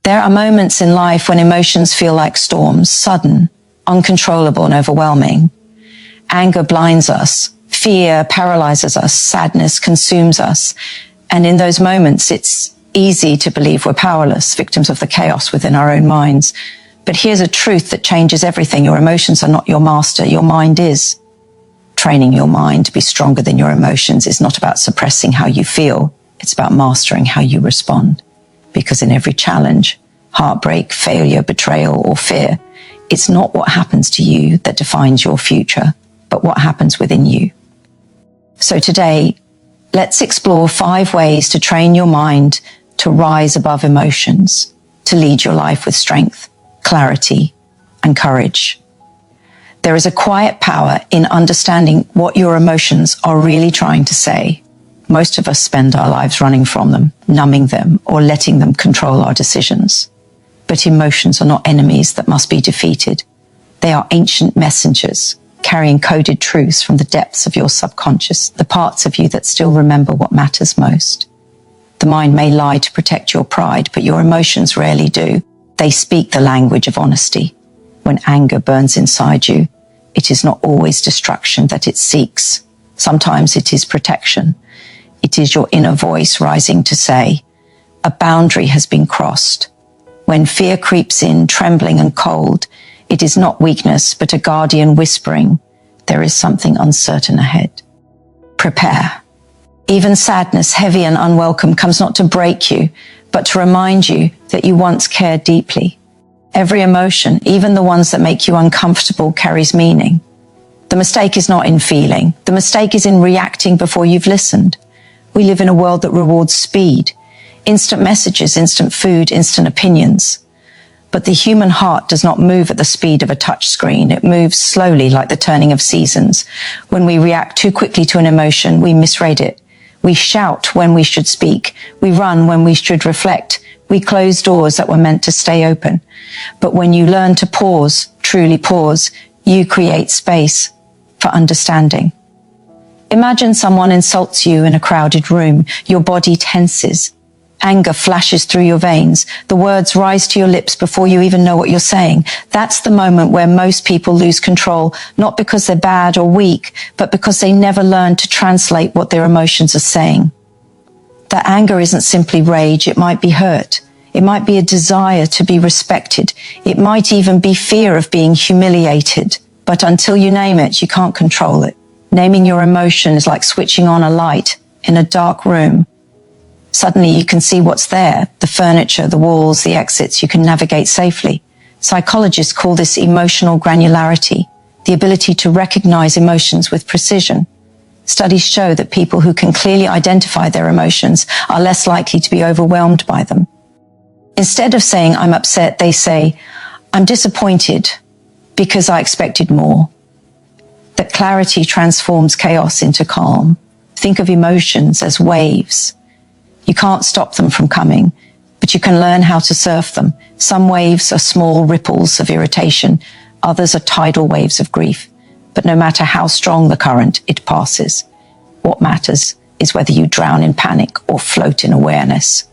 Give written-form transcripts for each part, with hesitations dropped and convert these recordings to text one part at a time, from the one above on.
There are moments in life when emotions feel like storms, sudden, uncontrollable, and overwhelming. Anger blinds us. Fear paralyzes us. Sadness consumes us. And in those moments, it's easy to believe we're powerless, victims of the chaos within our own minds. But here's a truth that changes everything. Your emotions are not your master. Your mind is. Training your mind to be stronger than your emotions is not about suppressing how you feel. It's about mastering how you respond. Because in every challenge, heartbreak, failure, betrayal, or fear, it's not what happens to you that defines your future, but what happens within you. So today, let's explore 5 ways to train your mind to rise above emotions, to lead your life with strength, clarity, and courage. There is a quiet power in understanding what your emotions are really trying to say. Most of us spend our lives running from them, numbing them, or letting them control our decisions. But emotions are not enemies that must be defeated. They are ancient messengers, carrying coded truths from the depths of your subconscious, the parts of you that still remember what matters most. The mind may lie to protect your pride, but your emotions rarely do. They speak the language of honesty. When anger burns inside you, it is not always destruction that it seeks. Sometimes it is protection. It is your inner voice rising to say, a boundary has been crossed. When fear creeps in, trembling and cold, it is not weakness, but a guardian whispering, there is something uncertain ahead. Prepare. Even sadness, heavy and unwelcome, comes not to break you, but to remind you that you once cared deeply. Every emotion, even the ones that make you uncomfortable, carries meaning. The mistake is not in feeling. The mistake is in reacting before you've listened. We live in a world that rewards speed. Instant messages, instant food, instant opinions. But the human heart does not move at the speed of a touch screen. It moves slowly like the turning of seasons. When we react too quickly to an emotion, we misread it. We shout when we should speak. We run when we should reflect. We close doors that were meant to stay open. But when you learn to pause, truly pause, you create space for understanding. Imagine someone insults you in a crowded room. Your body tenses. Anger flashes through your veins. The words rise to your lips before you even know what you're saying. That's the moment where most people lose control, not because they're bad or weak, but because they never learn to translate what their emotions are saying. That anger isn't simply rage. It might be hurt. It might be a desire to be respected. It might even be fear of being humiliated. But until you name it, you can't control it. Naming your emotion is like switching on a light in a dark room. Suddenly you can see what's there, the furniture, the walls, the exits. You can navigate safely. Psychologists call this emotional granularity, the ability to recognize emotions with precision. Studies show that people who can clearly identify their emotions are less likely to be overwhelmed by them. Instead of saying, I'm upset, they say, I'm disappointed because I expected more. That clarity transforms chaos into calm. Think of emotions as waves. You can't stop them from coming, but you can learn how to surf them. Some waves are small ripples of irritation. Others are tidal waves of grief. But no matter how strong the current, it passes. What matters is whether you drown in panic or float in awareness.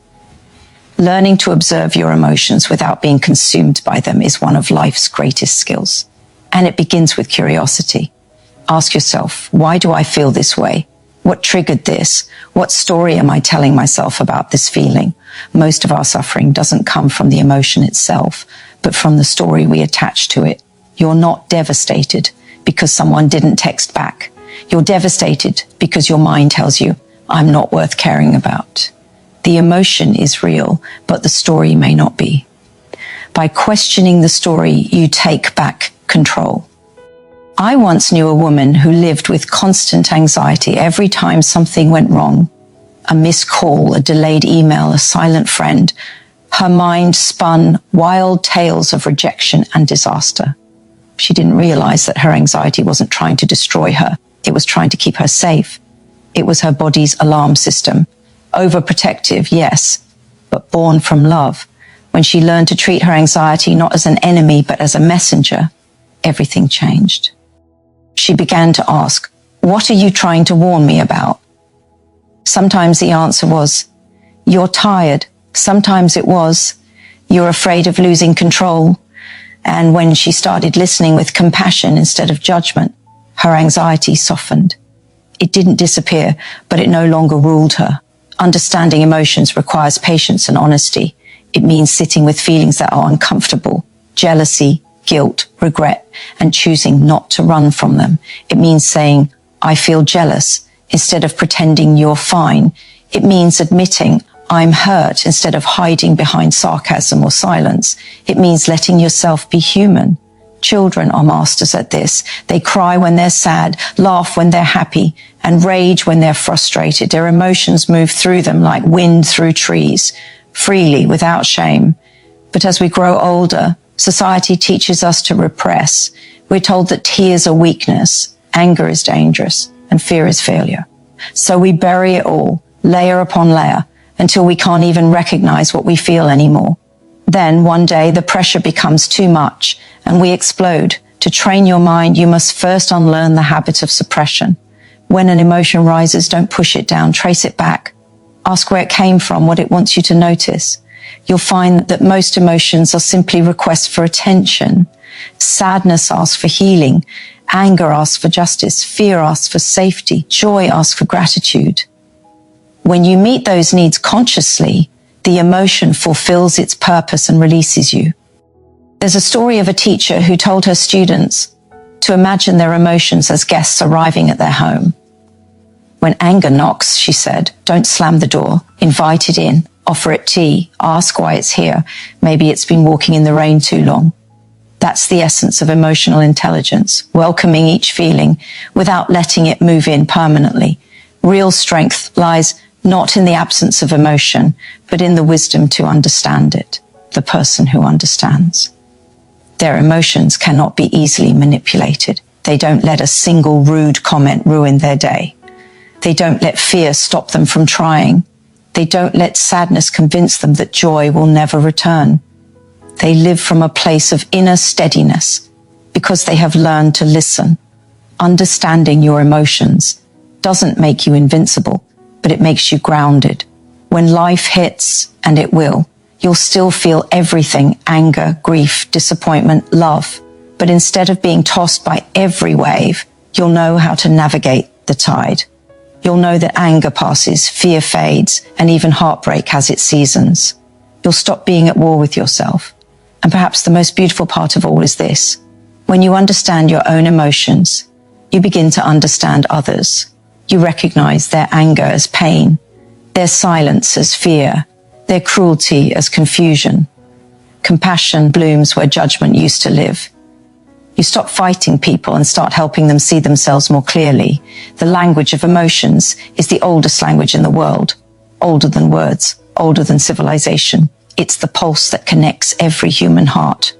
Learning to observe your emotions without being consumed by them is one of life's greatest skills. And it begins with curiosity. Ask yourself, why do I feel this way? What triggered this? What story am I telling myself about this feeling? Most of our suffering doesn't come from the emotion itself, but from the story we attach to it. You're not devastated because someone didn't text back. You're devastated because your mind tells you, I'm not worth caring about. The emotion is real, but the story may not be. By questioning the story, you take back control. I once knew a woman who lived with constant anxiety every time something went wrong. A missed call, a delayed email, a silent friend. Her mind spun wild tales of rejection and disaster. She didn't realize that her anxiety wasn't trying to destroy her. It was trying to keep her safe. It was her body's alarm system. Overprotective, yes, but born from love. When she learned to treat her anxiety not as an enemy, but as a messenger, everything changed. She began to ask, what are you trying to warn me about? Sometimes the answer was, you're tired. Sometimes it was, You're afraid of losing control. And when she started listening with compassion instead of judgment, her anxiety softened. It didn't disappear, but it no longer ruled her. Understanding emotions requires patience and honesty. It means sitting with feelings that are uncomfortable, jealousy, guilt, regret, and choosing not to run from them. It means saying, I feel jealous, instead of pretending you're fine. It means admitting, I'm hurt, instead of hiding behind sarcasm or silence. It means letting yourself be human. Children are masters at this. They cry when they're sad, laugh when they're happy, and rage when they're frustrated. Their emotions move through them like wind through trees, freely, without shame. But as we grow older, society teaches us to repress. We're told that tears are weakness, anger is dangerous, and fear is failure. So we bury it all, layer upon layer, until we can't even recognize what we feel anymore. Then one day the pressure becomes too much and we explode. To train your mind, you must first unlearn the habit of suppression. When an emotion rises, don't push it down, trace it back. Ask where it came from, what it wants you to notice. You'll find that most emotions are simply requests for attention. Sadness asks for healing. Anger asks for justice. Fear asks for safety. Joy asks for gratitude. When you meet those needs consciously, the emotion fulfills its purpose and releases you. There's a story of a teacher who told her students to imagine their emotions as guests arriving at their home. When anger knocks, she said, don't slam the door, invite it in, offer it tea, ask why it's here. Maybe it's been walking in the rain too long. That's the essence of emotional intelligence, welcoming each feeling without letting it move in permanently. Real strength lies not in the absence of emotion, but in the wisdom to understand it, the person who understands. Their emotions cannot be easily manipulated. They don't let a single rude comment ruin their day. They don't let fear stop them from trying. They don't let sadness convince them that joy will never return. They live from a place of inner steadiness because they have learned to listen. Understanding your emotions doesn't make you invincible, but it makes you grounded. When life hits, and it will, you'll still feel everything: anger, grief, disappointment, love. But instead of being tossed by every wave, you'll know how to navigate the tide. You'll know that anger passes, fear fades, and even heartbreak has its seasons. You'll stop being at war with yourself. And perhaps the most beautiful part of all is this: when you understand your own emotions, you begin to understand others. You recognize their anger as pain, their silence as fear, their cruelty as confusion. Compassion blooms where judgment used to live. You stop fighting people and start helping them see themselves more clearly. The language of emotions is the oldest language in the world, older than words, older than civilization. It's the pulse that connects every human heart.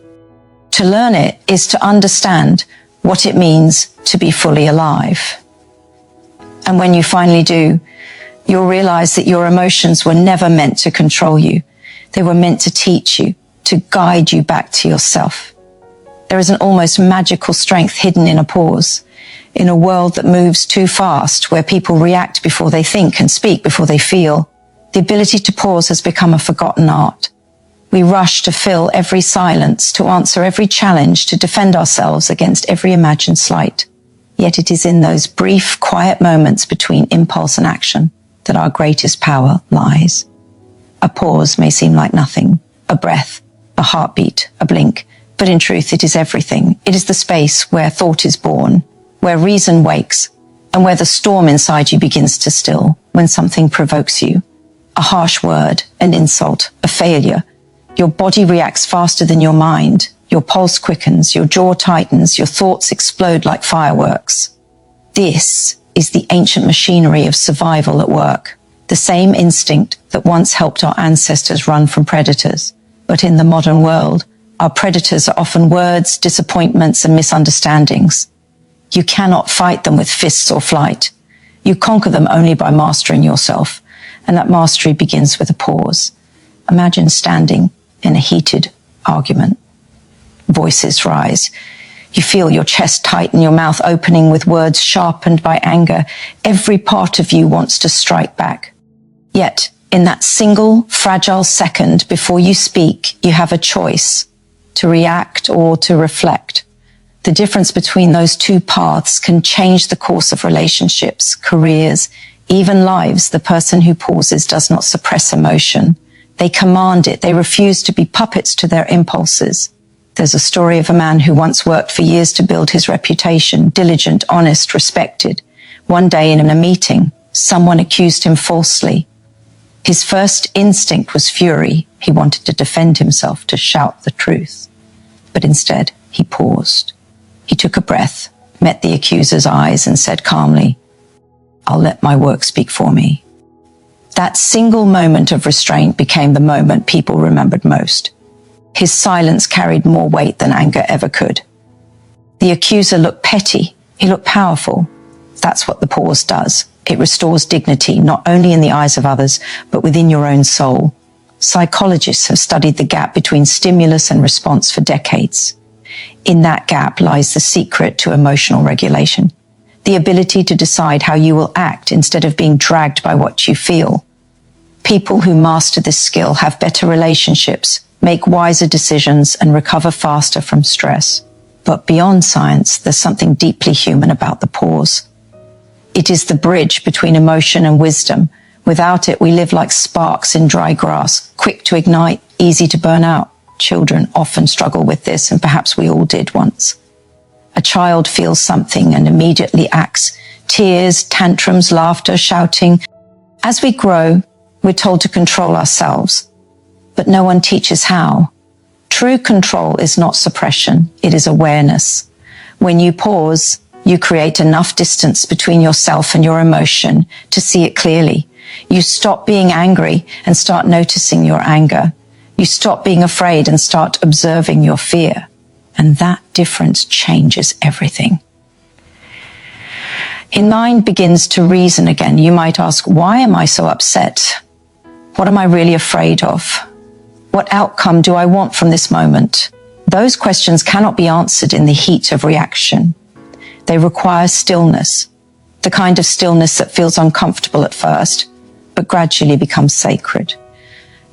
To learn it is to understand what it means to be fully alive. And when you finally do, you'll realize that your emotions were never meant to control you. They were meant to teach you, to guide you back to yourself. There is an almost magical strength hidden in a pause. In a world that moves too fast, where people react before they think and speak before they feel, the ability to pause has become a forgotten art. We rush to fill every silence, to answer every challenge, to defend ourselves against every imagined slight. Yet it is in those brief, quiet moments between impulse and action that our greatest power lies. A pause may seem like nothing, a breath, a heartbeat, a blink, but in truth it is everything. It is the space where thought is born, where reason wakes, and where the storm inside you begins to still. When something provokes you, a harsh word, an insult, a failure, your body reacts faster than your mind. Your pulse quickens, your jaw tightens, your thoughts explode like fireworks. This is the ancient machinery of survival at work, the same instinct that once helped our ancestors run from predators. But in the modern world, our predators are often words, disappointments, and misunderstandings. You cannot fight them with fists or flight. You conquer them only by mastering yourself, and that mastery begins with a pause. Imagine standing in a heated argument. Voices rise. You feel your chest tighten, your mouth opening with words sharpened by anger. Every part of you wants to strike back. Yet, In that single, fragile second before you speak, you have a choice to react or to reflect. The difference between those two paths can change the course of relationships, careers, even lives. The person who pauses does not suppress emotion. They command it. They refuse to be puppets to their impulses. There's a story of a man who once worked for years to build his reputation, diligent, honest, respected. One day in a meeting, someone accused him falsely. His first instinct was fury. He wanted to defend himself, to shout the truth. But instead, he paused. He took a breath, met the accuser's eyes, and said calmly, "I'll let my work speak for me." That single moment of restraint became the moment people remembered most. His silence carried more weight than anger ever could. The accuser looked petty. He looked powerful. That's what the pause does. It restores dignity, not only in the eyes of others, but within your own soul. Psychologists have studied the gap between stimulus and response for decades. In that gap lies the secret to emotional regulation, the ability to decide how you will act instead of being dragged by what you feel. People who master this skill have better relationships, make wiser decisions, and recover faster from stress. But beyond science, there's something deeply human about the pause. It is the bridge between emotion and wisdom. Without it, we live like sparks in dry grass, quick to ignite, easy to burn out. Children often struggle with this, and perhaps we all did once. A child feels something and immediately acts. Tears, tantrums, laughter, shouting. As we grow, we're told to control ourselves, but no one teaches how. True control is not suppression, it is awareness. When you pause, you create enough distance between yourself and your emotion to see it clearly. You stop being angry and start noticing your anger. You stop being afraid and start observing your fear. And that difference changes everything. Your mind begins to reason again. You might ask, why am I so upset? What am I really afraid of? What outcome do I want from this moment? Those questions cannot be answered in the heat of reaction. They require stillness, the kind of stillness that feels uncomfortable at first, but gradually becomes sacred.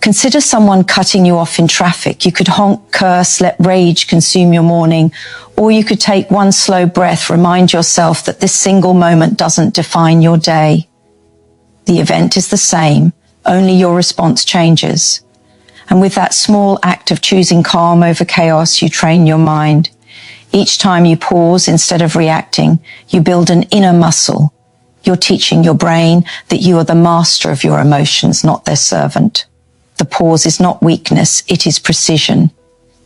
Consider someone cutting you off in traffic. You could honk, curse, let rage consume your morning, or you could take one slow breath, remind yourself that this single moment doesn't define your day. The event is the same, only your response changes. And with that small act of choosing calm over chaos, you train your mind. Each time you pause instead of reacting, you build an inner muscle. You're teaching your brain that you are the master of your emotions, not their servant. The pause is not weakness, it is precision.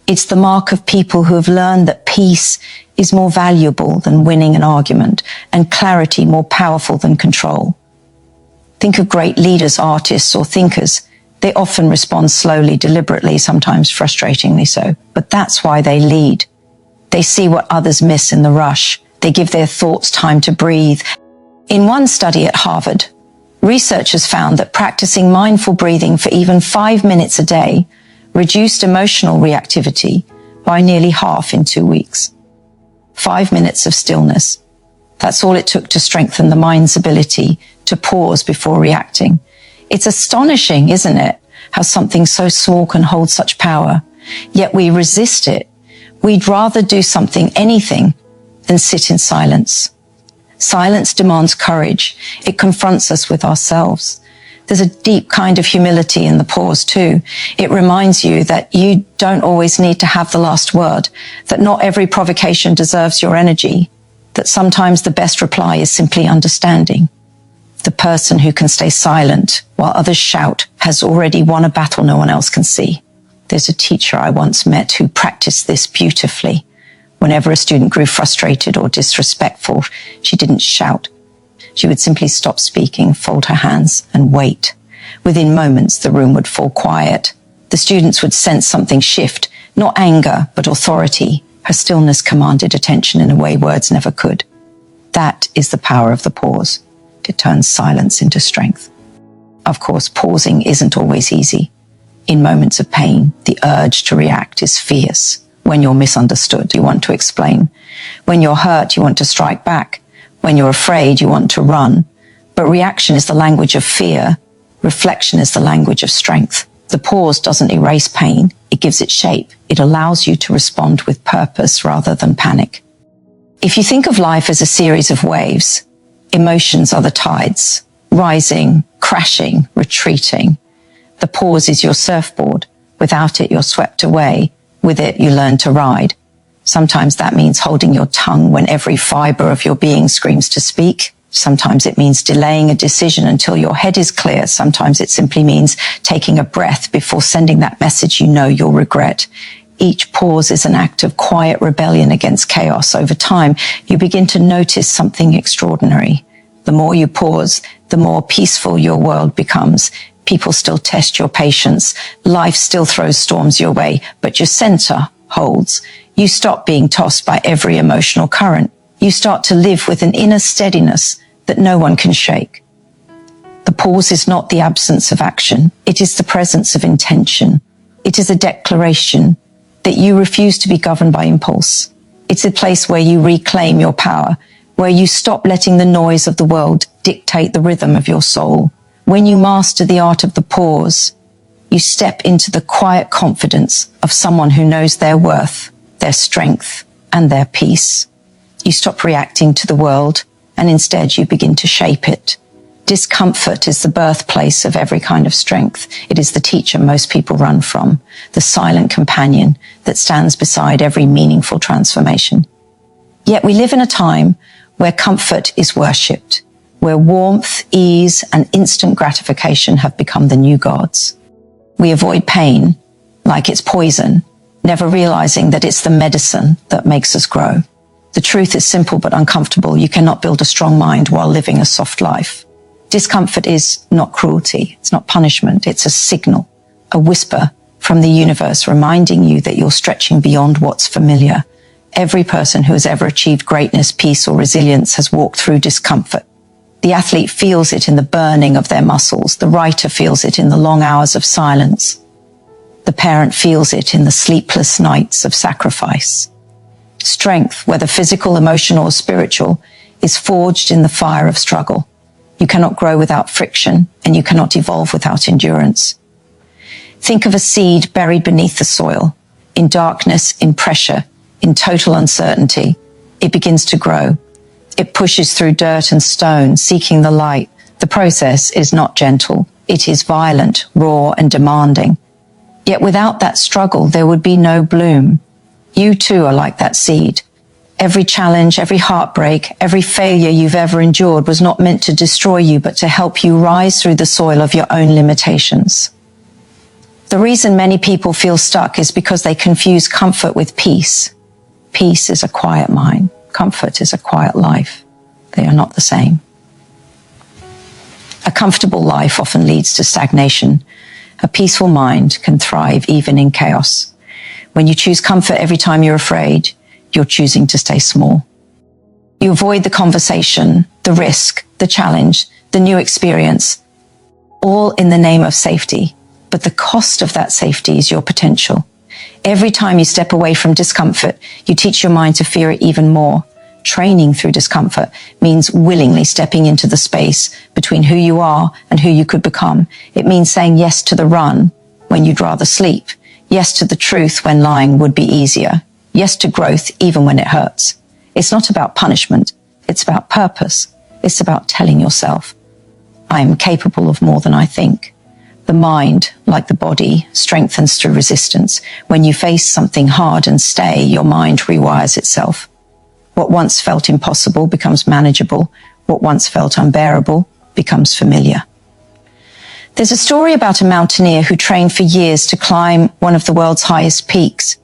It's the mark of people who have learned that peace is more valuable than winning an argument, and clarity more powerful than control. Think of great leaders, artists, or thinkers. They often respond slowly, deliberately, sometimes frustratingly so. But that's why they lead. They see what others miss in the rush. They give their thoughts time to breathe. In one study at Harvard, researchers found that practicing mindful breathing for even 5 minutes a day reduced emotional reactivity by nearly half in 2 weeks. 5 minutes of stillness. That's all it took to strengthen the mind's ability to pause before reacting. It's astonishing, isn't it, how something so small can hold such power, yet we resist it. We'd rather do something, anything, than sit in silence. Silence demands courage. It confronts us with ourselves. There's a deep kind of humility in the pause too. It reminds you that you don't always need to have the last word, that not every provocation deserves your energy, that sometimes the best reply is simply understanding. The person who can stay silent while others shout has already won a battle no one else can see. There's a teacher I once met who practiced this beautifully. Whenever a student grew frustrated or disrespectful, she didn't shout. She would simply stop speaking, fold her hands, and wait. Within moments, the room would fall quiet. The students would sense something shift, not anger, but authority. Her stillness commanded attention in a way words never could. That is the power of the pause. It turns silence into strength. Of course, pausing isn't always easy. In moments of pain, the urge to react is fierce. When you're misunderstood, you want to explain. When you're hurt, you want to strike back. When you're afraid, you want to run. But reaction is the language of fear. Reflection is the language of strength. The pause doesn't erase pain, it gives it shape. It allows you to respond with purpose rather than panic. If you think of life as a series of waves, emotions are the tides, rising, crashing, retreating. The pause is your surfboard. Without it, you're swept away. With it, you learn to ride. Sometimes that means holding your tongue when every fiber of your being screams to speak. Sometimes it means delaying a decision until your head is clear. Sometimes it simply means taking a breath before sending that message you know you'll regret. Each pause is an act of quiet rebellion against chaos. Over time, you begin to notice something extraordinary. The more you pause, the more peaceful your world becomes. People still test your patience. Life still throws storms your way, but your center holds. You stop being tossed by every emotional current. You start to live with an inner steadiness that no one can shake. The pause is not the absence of action. It is the presence of intention. It is a declaration that you refuse to be governed by impulse. It's a place where you reclaim your power, where you stop letting the noise of the world dictate the rhythm of your soul. When you master the art of the pause, you step into the quiet confidence of someone who knows their worth, their strength, and their peace. You stop reacting to the world, and instead you begin to shape it. Discomfort is the birthplace of every kind of strength. It is the teacher most people run from, the silent companion that stands beside every meaningful transformation. Yet we live in a time where comfort is worshipped, where warmth, ease, and instant gratification have become the new gods. We avoid pain like it's poison, never realizing that it's the medicine that makes us grow. The truth is simple but uncomfortable. You cannot build a strong mind while living a soft life. Discomfort is not cruelty. It's not punishment. It's a signal, a whisper from the universe reminding you that you're stretching beyond what's familiar. Every person who has ever achieved greatness, peace, or resilience has walked through discomfort. The athlete feels it in the burning of their muscles. The writer feels it in the long hours of silence. The parent feels it in the sleepless nights of sacrifice. Strength, whether physical, emotional, or spiritual, is forged in the fire of struggle. You cannot grow without friction, and you cannot evolve without endurance. Think of a seed buried beneath the soil, in darkness, in pressure, in total uncertainty. It begins to grow. It pushes through dirt and stone, seeking the light. The process is not gentle. It is violent, raw, and demanding. Yet without that struggle, there would be no bloom. You too are like that seed. Every challenge, every heartbreak, every failure you've ever endured was not meant to destroy you, but to help you rise through the soil of your own limitations. The reason many people feel stuck is because they confuse comfort with peace. Peace is a quiet mind. Comfort is a quiet life. They are not the same. A comfortable life often leads to stagnation. A peaceful mind can thrive even in chaos. When you choose comfort every time you're afraid, you're choosing to stay small. You avoid the conversation, the risk, the challenge, the new experience, all in the name of safety. But the cost of that safety is your potential. Every time you step away from discomfort, you teach your mind to fear it even more. Training through discomfort means willingly stepping into the space between who you are and who you could become. It means saying yes to the run when you'd rather sleep. Yes to the truth when lying would be easier. Yes to growth even when it hurts. It's not about punishment. It's about purpose. It's about telling yourself, I am capable of more than I think. The mind, like the body, strengthens through resistance. When you face something hard and stay, your mind rewires itself. What once felt impossible becomes manageable. What once felt unbearable becomes familiar. There's a story about a mountaineer who trained for years to climb one of the world's highest peaks.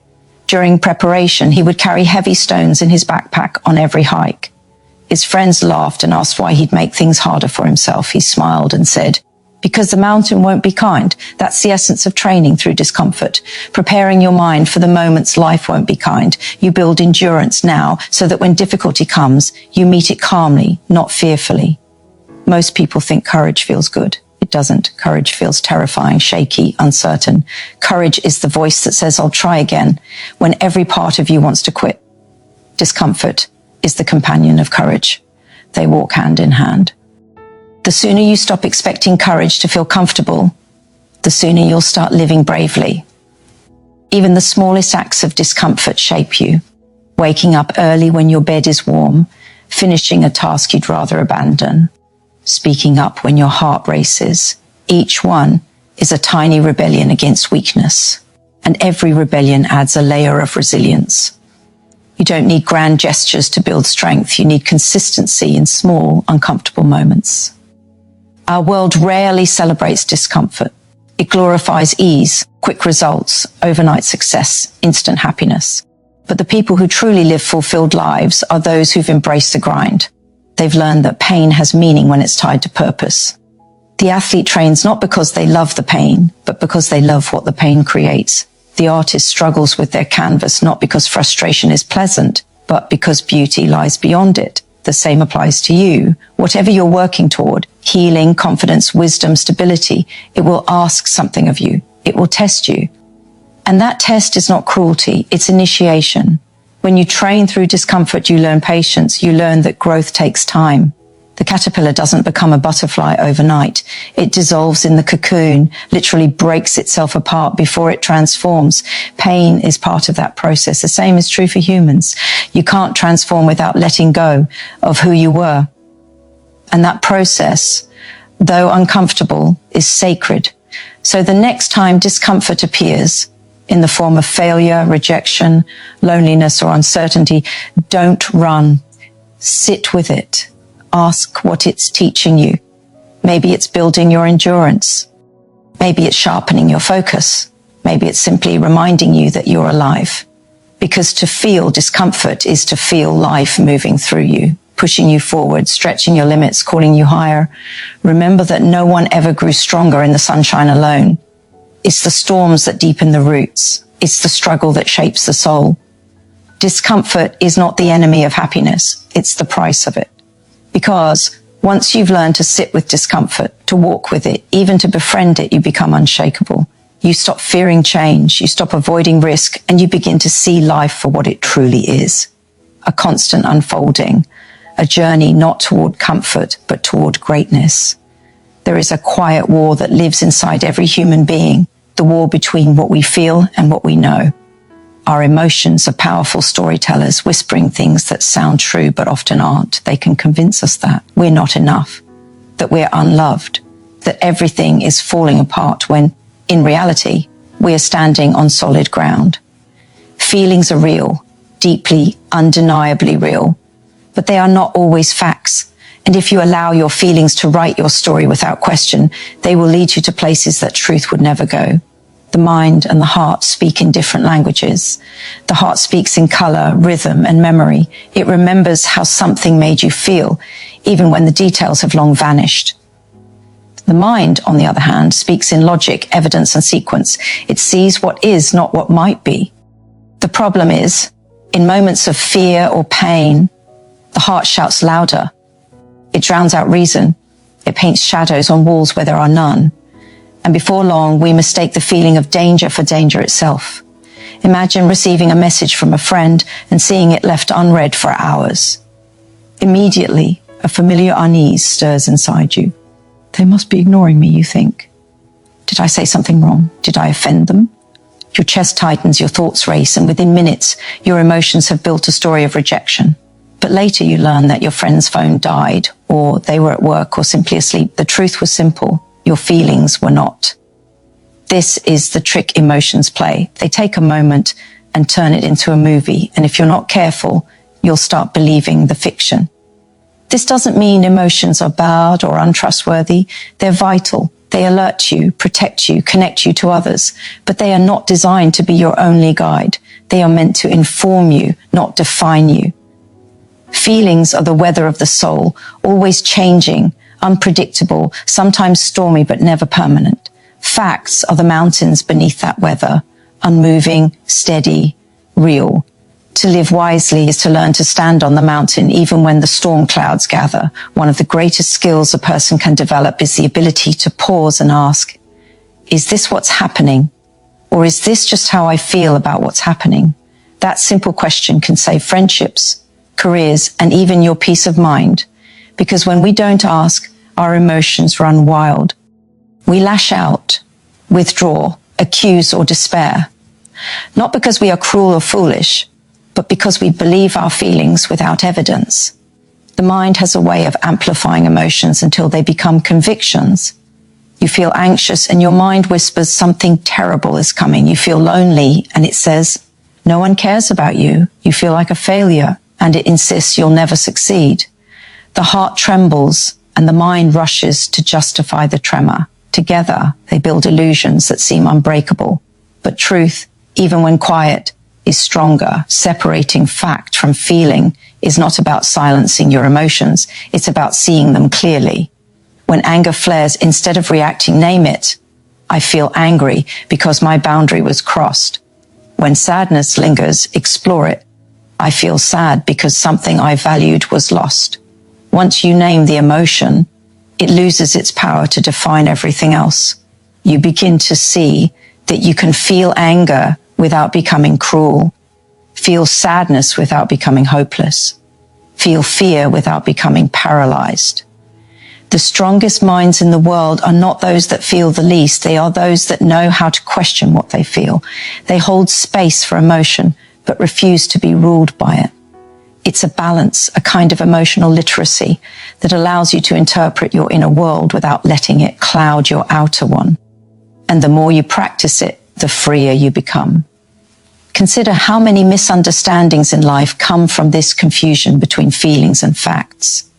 During preparation, he would carry heavy stones in his backpack on every hike. His friends laughed and asked why he'd make things harder for himself. He smiled and said, because the mountain won't be kind. That's the essence of training through discomfort, preparing your mind for the moments life won't be kind. You build endurance now so that when difficulty comes, you meet it calmly, not fearfully. Most people think courage feels good. It doesn't. Courage feels terrifying, shaky, uncertain. Courage is the voice that says, I'll try again, when every part of you wants to quit. Discomfort is the companion of courage. They walk hand in hand. The sooner you stop expecting courage to feel comfortable, the sooner you'll start living bravely. Even the smallest acts of discomfort shape you. Waking up early when your bed is warm, finishing a task you'd rather abandon, speaking up when your heart races. Each one is a tiny rebellion against weakness, and every rebellion adds a layer of resilience. You don't need grand gestures to build strength. You need consistency in small, uncomfortable moments. Our world rarely celebrates discomfort. It glorifies ease, quick results, overnight success, instant happiness. But the people who truly live fulfilled lives are those who've embraced the grind. They've learned that pain has meaning when it's tied to purpose. The athlete trains not because they love the pain, but because they love what the pain creates. The artist struggles with their canvas not because frustration is pleasant, but because beauty lies beyond it. The same applies to you. Whatever you're working toward, healing, confidence, wisdom, stability, it will ask something of you. It will test you. And that test is not cruelty, it's initiation. When you train through discomfort, you learn patience, you learn that growth takes time. The caterpillar doesn't become a butterfly overnight. It dissolves in the cocoon, literally breaks itself apart before it transforms. Pain is part of that process. The same is true for humans. You can't transform without letting go of who you were. And that process, though uncomfortable, is sacred. So the next time discomfort appears in the form of failure, rejection, loneliness, or uncertainty, don't run. Sit with it. Ask what it's teaching you. Maybe it's building your endurance. Maybe it's sharpening your focus. Maybe it's simply reminding you that you're alive. Because to feel discomfort is to feel life moving through you, pushing you forward, stretching your limits, calling you higher. Remember that no one ever grew stronger in the sunshine alone. It's the storms that deepen the roots. It's the struggle that shapes the soul. Discomfort is not the enemy of happiness. It's the price of it. Because once you've learned to sit with discomfort, to walk with it, even to befriend it, you become unshakable. You stop fearing change, you stop avoiding risk, and you begin to see life for what it truly is. A constant unfolding, a journey not toward comfort, but toward greatness. There is a quiet war that lives inside every human being, the war between what we feel and what we know. Our emotions are powerful storytellers, whispering things that sound true but often aren't. They can convince us that we're not enough, that we're unloved, that everything is falling apart when, in reality, we are standing on solid ground. Feelings are real, deeply, undeniably real, but they are not always facts. And if you allow your feelings to write your story without question, they will lead you to places that truth would never go. The mind and the heart speak in different languages. The heart speaks in color, rhythm, and memory. It remembers how something made you feel, even when the details have long vanished. The mind, on the other hand, speaks in logic, evidence, and sequence. It sees what is, not what might be. The problem is, in moments of fear or pain, the heart shouts louder. It drowns out reason. It paints shadows on walls where there are none. And before long, we mistake the feeling of danger for danger itself. Imagine receiving a message from a friend and seeing it left unread for hours. Immediately, a familiar unease stirs inside you. They must be ignoring me, you think. Did I say something wrong? Did I offend them? Your chest tightens, your thoughts race, and within minutes, your emotions have built a story of rejection. But later you learn that your friend's phone died, or they were at work, or simply asleep. The truth was simple. Your feelings were not. This is the trick emotions play. They take a moment and turn it into a movie. And if you're not careful, you'll start believing the fiction. This doesn't mean emotions are bad or untrustworthy. They're vital. They alert you, protect you, connect you to others. But they are not designed to be your only guide. They are meant to inform you, not define you. Feelings are the weather of the soul, always changing, unpredictable, sometimes stormy, but never permanent. Facts are the mountains beneath that weather, unmoving, steady, real. To live wisely is to learn to stand on the mountain even when the storm clouds gather. One of the greatest skills a person can develop is the ability to pause and ask, is this what's happening? Or is this just how I feel about what's happening? That simple question can save friendships, careers, and even your peace of mind. Because when we don't ask, our emotions run wild. We lash out, withdraw, accuse, or despair. Not because we are cruel or foolish, but because we believe our feelings without evidence. The mind has a way of amplifying emotions until they become convictions. You feel anxious and your mind whispers something terrible is coming. You feel lonely and it says, no one cares about you. You feel like a failure and it insists you'll never succeed. The heart trembles and the mind rushes to justify the tremor. Together, they build illusions that seem unbreakable. But truth, even when quiet, is stronger. Separating fact from feeling is not about silencing your emotions. It's about seeing them clearly. When anger flares, instead of reacting, name it. I feel angry because my boundary was crossed. When sadness lingers, explore it. I feel sad because something I valued was lost. Once you name the emotion, it loses its power to define everything else. You begin to see that you can feel anger without becoming cruel, feel sadness without becoming hopeless, feel fear without becoming paralyzed. The strongest minds in the world are not those that feel the least. They are those that know how to question what they feel. They hold space for emotion, but refuse to be ruled by it. It's a balance, a kind of emotional literacy that allows you to interpret your inner world without letting it cloud your outer one. And the more you practice it, the freer you become. Consider how many misunderstandings in life come from this confusion between feelings and facts.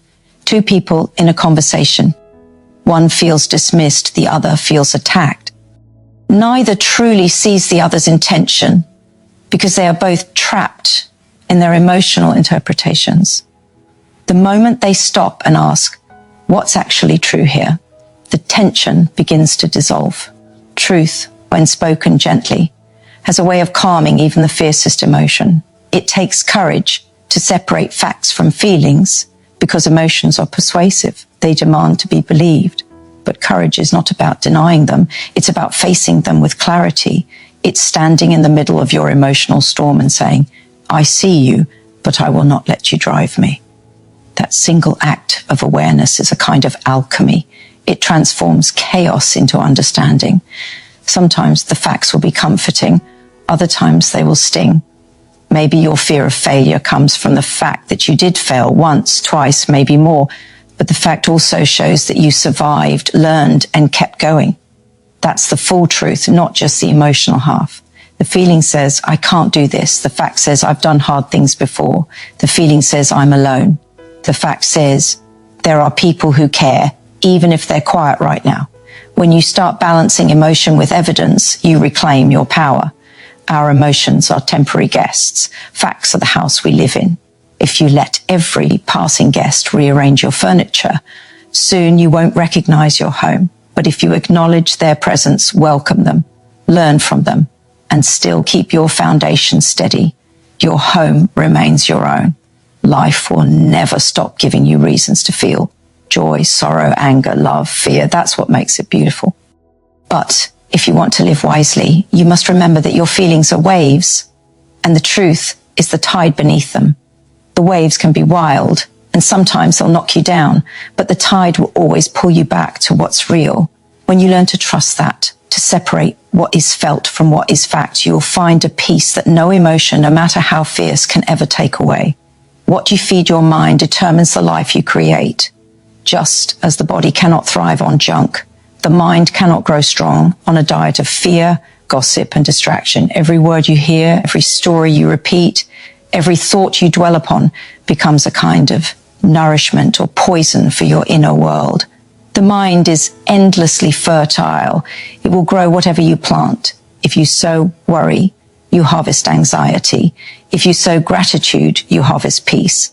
Two people in a conversation. One feels dismissed, the other feels attacked. Neither truly sees the other's intention because they are both trapped in their emotional interpretations. The moment they stop and ask, what's actually true here? The tension begins to dissolve. Truth, when spoken gently, has a way of calming even the fiercest emotion. It takes courage to separate facts from feelings because emotions are persuasive. They demand to be believed. But courage is not about denying them. It's about facing them with clarity. It's standing in the middle of your emotional storm and saying, I see you, but I will not let you drive me. That single act of awareness is a kind of alchemy. It transforms chaos into understanding. Sometimes the facts will be comforting. Other times they will sting. Maybe your fear of failure comes from the fact that you did fail once, twice, maybe more. But the fact also shows that you survived, learned, and kept going. That's the full truth, not just the emotional half. The feeling says, I can't do this. The fact says, I've done hard things before. The feeling says, I'm alone. The fact says, there are people who care, even if they're quiet right now. When you start balancing emotion with evidence, you reclaim your power. Our emotions are temporary guests. Facts are the house we live in. If you let every passing guest rearrange your furniture, soon you won't recognize your home. But if you acknowledge their presence, welcome them, learn from them, and still keep your foundation steady, your home remains your own. Life will never stop giving you reasons to feel joy, sorrow, anger, love, fear. That's what makes it beautiful. But if you want to live wisely, you must remember that your feelings are waves, and the truth is the tide beneath them. The waves can be wild, and sometimes they'll knock you down, but the tide will always pull you back to what's real. When you learn to trust that, to separate what is felt from what is fact, you'll find a peace that no emotion, no matter how fierce, can ever take away. What you feed your mind determines the life you create. Just as the body cannot thrive on junk, the mind cannot grow strong on a diet of fear, gossip, and distraction. Every word you hear, every story you repeat, every thought you dwell upon becomes a kind of nourishment or poison for your inner world. The mind is endlessly fertile. It will grow whatever you plant. If you sow worry, you harvest anxiety. If you sow gratitude, you harvest peace.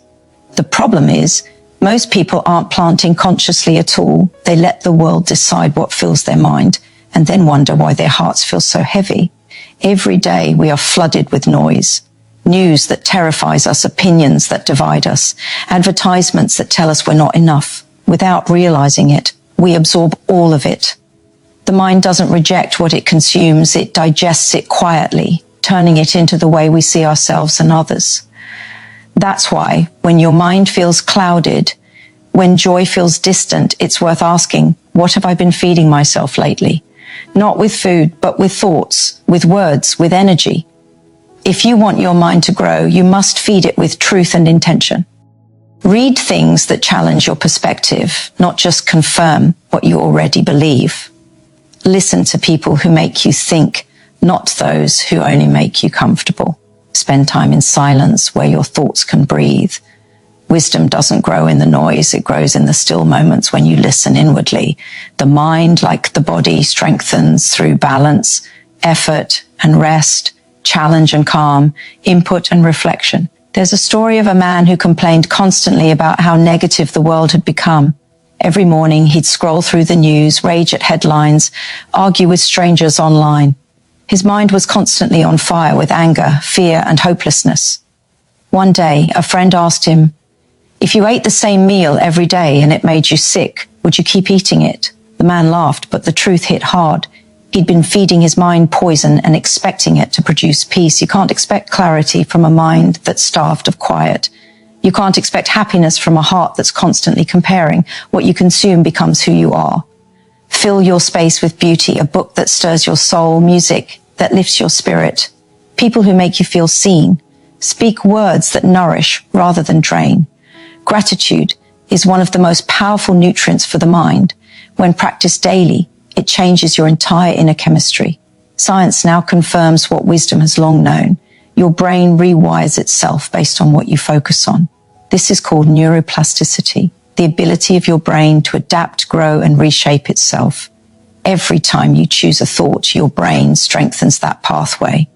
The problem is, most people aren't planting consciously at all. They let the world decide what fills their mind and then wonder why their hearts feel so heavy. Every day we are flooded with noise. News that terrifies us, opinions that divide us, advertisements that tell us we're not enough. Without realizing it, we absorb all of it. The mind doesn't reject what it consumes, it digests it quietly, turning it into the way we see ourselves and others. That's why, when your mind feels clouded, When joy feels distant, it's worth asking, what have I been feeding myself lately? Not with food, but with thoughts, with words, with energy. If you want your mind to grow, you must feed it with truth and intention. Read things that challenge your perspective, not just confirm what you already believe. Listen to people who make you think, not those who only make you comfortable. Spend time in silence where your thoughts can breathe. Wisdom doesn't grow in the noise, it grows in the still moments when you listen inwardly. The mind, like the body, strengthens through balance, effort and rest, challenge and calm, input and reflection. There's a story of a man who complained constantly about how negative the world had become. Every morning he'd scroll through the news, rage at headlines, argue with strangers online. His mind was constantly on fire with anger, fear and hopelessness. One day, a friend asked him, "If you ate the same meal every day and it made you sick, would you keep eating it?" The man laughed, but the truth hit hard. He'd been feeding his mind poison and expecting it to produce peace. You can't expect clarity from a mind that's starved of quiet. You can't expect happiness from a heart that's constantly comparing. What you consume becomes who you are. Fill your space with beauty, a book that stirs your soul, music that lifts your spirit, people who make you feel seen. Speak words that nourish rather than drain. Gratitude is one of the most powerful nutrients for the mind. When practiced daily, it changes your entire inner chemistry. Science now confirms what wisdom has long known. Your brain rewires itself based on what you focus on. This is called neuroplasticity, the ability of your brain to adapt, grow, and reshape itself. Every time you choose a thought, your brain strengthens that pathway.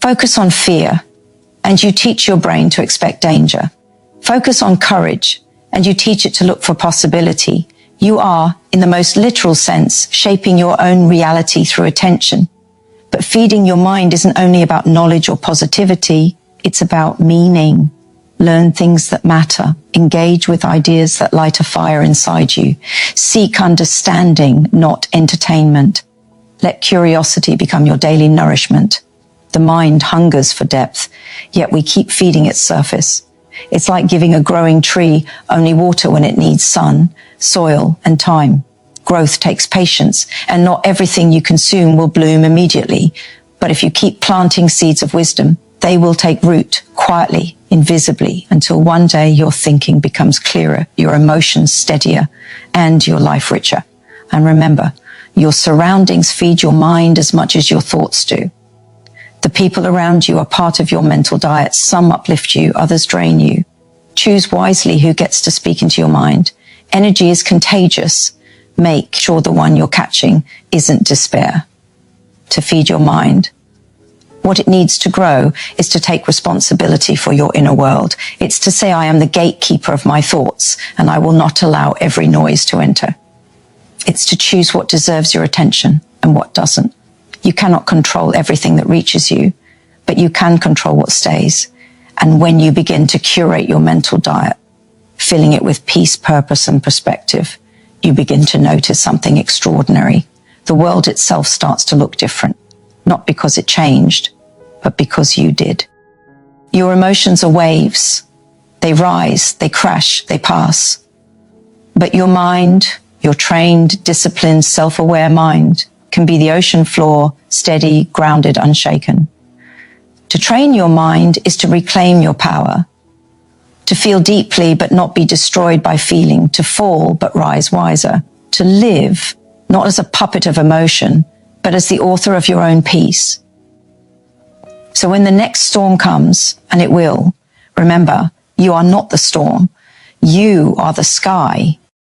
Focus on fear, and you teach your brain to expect danger. Focus on courage, and you teach it to look for possibility. You are, in the most literal sense, shaping your own reality through attention. But feeding your mind isn't only about knowledge or positivity, it's about meaning. Learn things that matter. Engage with ideas that light a fire inside you. Seek understanding, not entertainment. Let curiosity become your daily nourishment. The mind hungers for depth, yet we keep feeding its surface. It's like giving a growing tree only water when it needs sun, soil, and time. Growth takes patience, and not everything you consume will bloom immediately. But if you keep planting seeds of wisdom, they will take root quietly, invisibly, until one day your thinking becomes clearer, your emotions steadier, and your life richer. And remember, your surroundings feed your mind as much as your thoughts do. The people around you are part of your mental diet. Some uplift you, others drain you. Choose wisely who gets to speak into your mind. Energy is contagious. Make sure the one you're catching isn't despair. To feed your mind, what it needs to grow is to take responsibility for your inner world. It's to say, I am the gatekeeper of my thoughts, and I will not allow every noise to enter. It's to choose what deserves your attention and what doesn't. You cannot control everything that reaches you, but you can control what stays. And when you begin to curate your mental diet, filling it with peace, purpose, and perspective, you begin to notice something extraordinary. The world itself starts to look different, not because it changed, but because you did. Your emotions are waves. They rise, they crash, they pass. But your mind, your trained, disciplined, self-aware mind, can be the ocean floor, steady, grounded, unshaken. To train your mind is to reclaim your power, to feel deeply but not be destroyed by feeling, to fall but rise wiser, to live not as a puppet of emotion, but as the author of your own peace. So when the next storm comes, and it will, remember, you are not the storm. You are the sky.